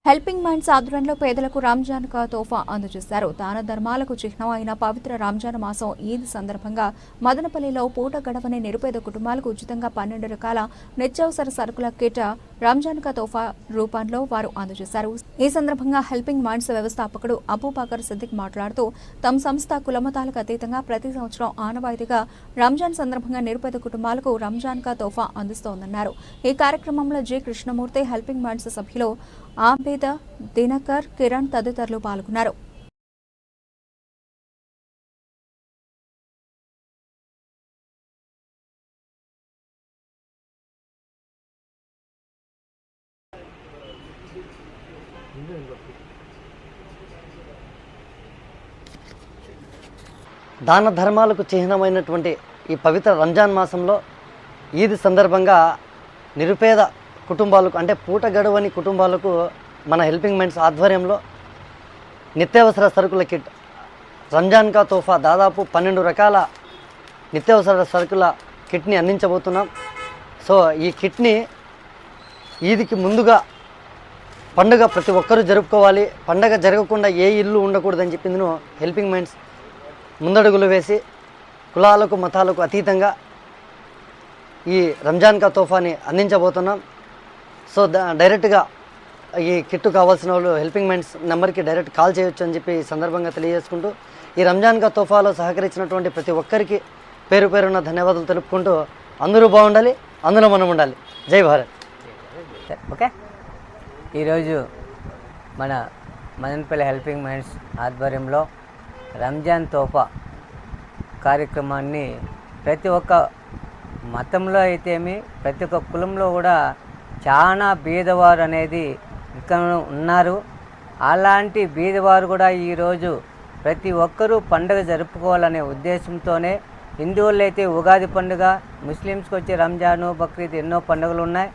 Helping minds ఆధ్వర్యంలో పేదలకు రంజాన్ కా తోఫా అందజేశారు. దాన ధర్మాలకు చిహ్నమైన పవిత్ర రంజాన్ మాసం ఈద్ సందర్భంగా మదనపల్లిలో పూట గడవని నిరుపేద కుటుంబాలకు ఉచితంగా 12 రకాల నిత్యావసర సరుకుల కిట్ రంజాన్ కా తోఫా రూపంలో వారు అందజేశారు. ఈ సందర్భంగా హెల్పింగ్ మైండ్స్ వ్యవస్థాపకుడు అబూబకర్ సిద్దిక్ మాట్లాడుతూ తమ సంస్థ కులమతాలకు అతీతంగా ప్రతి సంవత్సరం ఆనవాయితీగా రంజాన్ సందర్భంగా నిరుపేద కుటుంబాలకు రంజాన్ కా తోఫా అందిస్తోందన్నారు. ఈ కార్యక్రమంలో జి కృష్ణమూర్తి, హెల్పింగ్ మైండ్స్ సభ్యులు ఆబేద, దినకర్, కిరణ్ తదితరులు పాల్గొన్నారు. దాన ధర్మాలకు చిహ్నమైనటువంటి ఈ పవిత్ర రంజాన్ మాసంలో ఈద్ సందర్భంగా నిరుపేద కుటుంబాలకు అంటే పూట గడవని కుటుంబాలకు మన హెల్పింగ్ మైండ్స్ ఆధ్వర్యంలో నిత్యావసర సరుకుల కిట్ రంజాన్ కా తోఫా దాదాపు 12 రకాల నిత్యావసర సరుకుల కిట్ని అందించబోతున్నాం. సో ఈ కిట్ని ఈద్కి ముందుగా పండుగ ప్రతి ఒక్కరూ జరుపుకోవాలి, పండుగ జరగకుండా ఏ ఇల్లు ఉండకూడదని చెప్పింది హెల్పింగ్ మైండ్స్ ముందడుగులు వేసి కులాలకు మతాలకు అతీతంగా ఈ రంజాన్ కా తోఫాని అందించబోతున్నాం. సో డైరెక్ట్గా ఈ కిట్టు కావాల్సిన వాళ్ళు హెల్పింగ్ మైండ్స్ నెంబర్కి డైరెక్ట్ కాల్ చేయొచ్చు అని చెప్పి ఈ సందర్భంగా తెలియజేసుకుంటూ ఈ రంజాన్ కా తోఫాలో సహకరించినటువంటి ప్రతి ఒక్కరికి పేరు పేరున్న ధన్యవాదాలు తెలుపుకుంటూ అందరూ బాగుండాలి, అందులో మనం ఉండాలి. జై భారత్. ఓకే, ఈరోజు మన మదనపల్లి హెల్పింగ్ మైండ్స్ ఆధ్వర్యంలో రంజాన్ తోఫా కార్యక్రమాన్ని ప్రతి ఒక్క మతంలో అయితేమి ప్రతి ఒక్క కులంలో కూడా చాలా బీదవారు అనేది ఇక్కడ ఉన్నారు. అలాంటి బీదవారు కూడా ఈరోజు ప్రతి ఒక్కరూ పండుగ జరుపుకోవాలనే ఉద్దేశంతోనే హిందువులు అయితే ఉగాది పండుగ, ముస్లిమ్స్కి వచ్చే రంజాను, బక్రీద్ ఎన్నో పండుగలు ఉన్నాయి.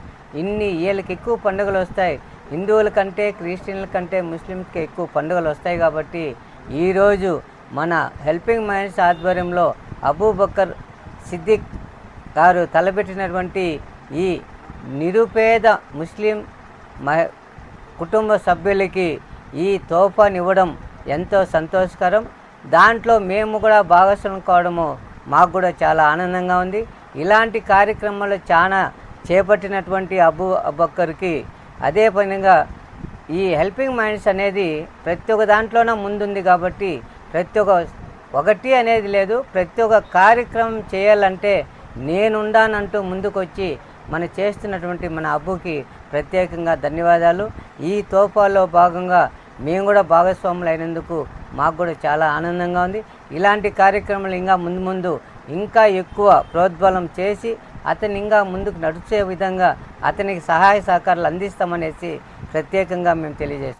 వీళ్ళకి ఎక్కువ పండుగలు వస్తాయి. హిందువుల కంటే క్రిస్టియన్ల కంటే ముస్లిమ్స్కి ఎక్కువ పండుగలు వస్తాయి. కాబట్టి ఈరోజు మన హెల్పింగ్ మైండ్స్ ఆధ్వర్యంలో అబూబకర్ సిద్దిక్ గారు తలపెట్టినటువంటి ఈ నిరుపేద ముస్లిం కుటుంబ సభ్యులకి ఈ తోఫానివ్వడం ఎంతో సంతోషకరం. దాంట్లో మేము కూడా భాగస్వామ్యం కావడము మాకు కూడా చాలా ఆనందంగా ఉంది. ఇలాంటి కార్యక్రమాలు చాలా చేపట్టినటువంటి అబూబకర్కి అదే పనిగా ఈ హెల్పింగ్ మైండ్స్ అనేది ప్రతి ఒక్క దాంట్లోనే ముందుంది. కాబట్టి ప్రతి ఒకటి అనేది లేదు, ప్రతి ఒక్క కార్యక్రమం చేయాలంటే నేనుండానంటూ ముందుకొచ్చి చేస్తున్నటువంటి మన అబ్బుకి ప్రత్యేకంగా ధన్యవాదాలు. ఈ తోఫాలో భాగంగా మేము కూడా భాగస్వాములు అయినందుకు మాకు కూడా చాలా ఆనందంగా ఉంది. ఇలాంటి కార్యక్రమాలు ఇంకా ముందు ఇంకా ఎక్కువ ప్రోద్బలం చేసి అతన్ని ఇంకా ముందుకు నడిచే విధంగా అతనికి సహాయ సహకారాలు అందిస్తామనేసి ప్రత్యేకంగా మేము తెలియజేస్తాం.